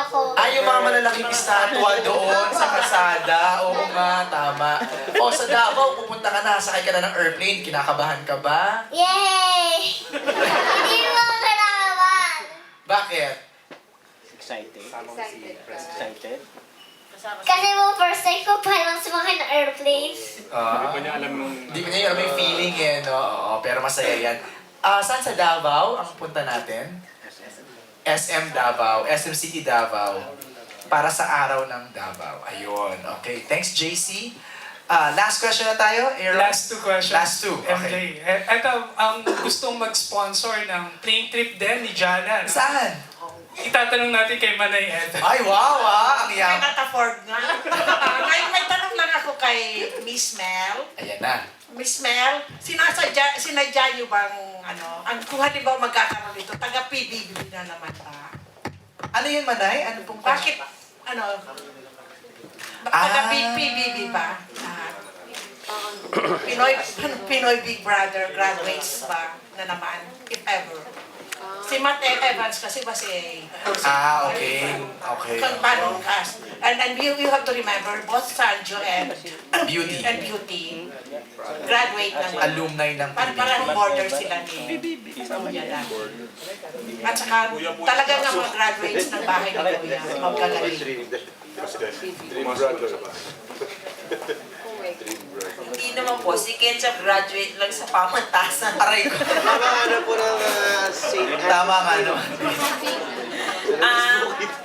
ako. Yung mga malalaking estatwa doon sa kalsada. Oo nga, tama. Sa Davao, pupunta ka na, sakay ka na ng airplane. Kinakabahan ka ba? Yay! Hindi mo ako kinakabahan. Bakit? Excited? Excited? Kasi mo first time ko pa lang sumakay ng airplane. Hindi mo niya alam yung feeling eh, no? Oo, pero masaya yan. Saan sa Davao ang punta natin? SM Davao, SM City Davao. Para sa araw ng Davao. Ayun, okay. Thanks, JC. Last question na tayo, Aaron? Last two questions. Last two, okay. MJ, eto, ang gustong mag-sponsor ng plane trip din ni Jana. Saan? Itatanong natin kay Manay Ed. Ay, wow, ang I yam. cannot afford nga. may tanong lang ako kay Miss Mel. Ayan na. Miss Mel, sinadya niyo bang, kung halimbawa magkakaroon ito, taga-PBB na naman ba? Ano yun, Manay? Ano pong Bakit, taga-PBB ba? Pinoy Big Brother graduates ba na naman, if ever? Si Matt Evans kasi ba si... okay. Okay. Kung paano cast. And you have to remember, both Sanjo and Beauty. graduate ng... Alumni ng Parang border sila ni Kuya lang. At saka talaga nga mga graduates ng bahay ni Kuya, magkagaling. Hindi naman po, si Ketchup graduate lang sa pamantasan. Aray ko. Tama nga no.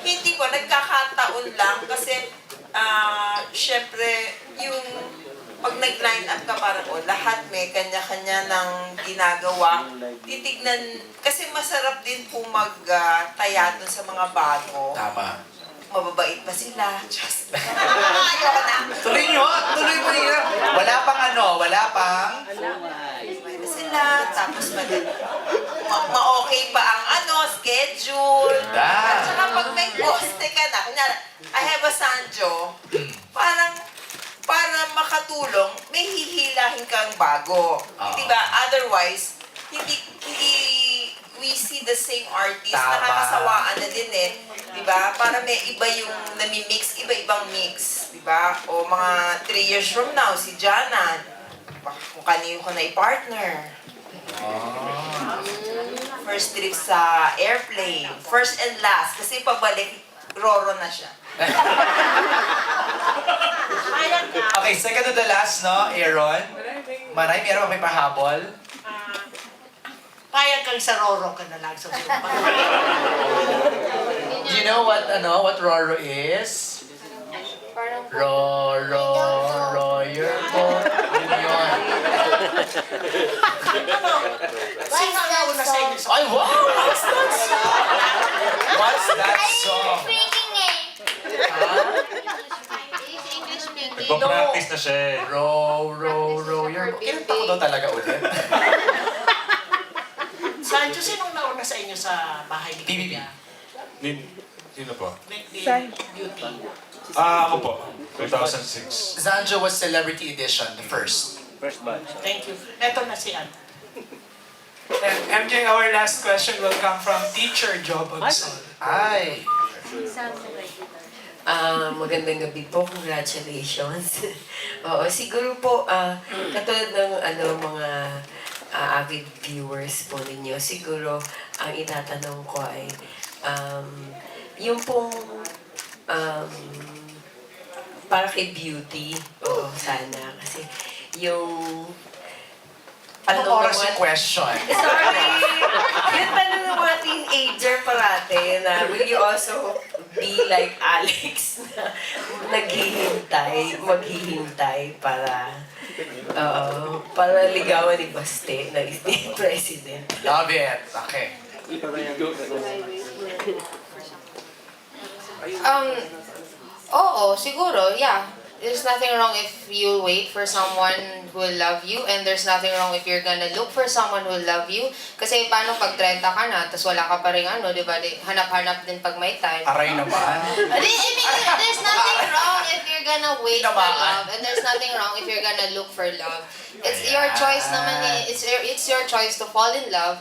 Hindi po, nagkakataon lang kasi syempre yung pag nag-line up ka parang lahat may kanya-kanya ng ginagawa. Titignan, kasi masarap din po mag-taya dun sa mga bago. Tama. Mababait pa sila. Just... Ayoko na. Tuloy mo nila. Wala pang... Mababait pa sila. Tapos ma-okay pa ang schedule. Ganda. At saka pag may poste ka na, kunyari, I have a Sanjo, parang para makatulong, may hihilahin kang bago. Diba? Otherwise, hindi we see the same artist, Tama. nakakasawaan na din eh. Diba? Para may iba yung nami-mix, iba-ibang mix. Diba? O mga 3 years from now, si Jana, kung kanino ko na i-partner. First trip sa airplane. First and last. Kasi pabalik, Roro na siya. Okay, second to the last, no, Aaron? Manay, meron ba may pahabol? Payag kang sa Roro ka na lang sa supa. Do you know what Roro is? Royer po. Yun. Sino ang nauna sa inyo sa... Ay, wow! What's that song? Speaking eh. Nagpa-practice na siya eh. Royer po. Kinanta ko daw talaga ulit. Sanjo, sinong nauna sa inyo sa bahay ni PBB. Kuya? Sino po? Beauty. Ako po. 2006. Zanjo was Celebrity Edition, the first. First batch. Thank you. Eto na si Ann. And MJ, our last question will come from Teacher Job Absol. Ay! Magandang gabi po. Congratulations. Oo, siguro po, katulad ng mga avid viewers po ninyo, siguro ang itatanong ko ay yung pong para kay Beauty, oo, sana. Kasi yung Anong oras yung question? Sorry! Yung tanong ng mga teenager parate na will you also be like Alex na maghihintay para ligawan ni Baste na ni President. Love it. Okay. Oo, siguro, yeah. There's nothing wrong if you wait for someone who will love you, and there's nothing wrong if you're gonna look for someone who will love you. Kasi paano pag 30 ka na, tapos wala ka pa rin di ba? Hanap-hanap din pag may time. Aray naman. I mean, there's nothing wrong if you're gonna wait for love, and there's nothing wrong if you're gonna look for love. It's your choice naman eh. It's your choice to fall in love.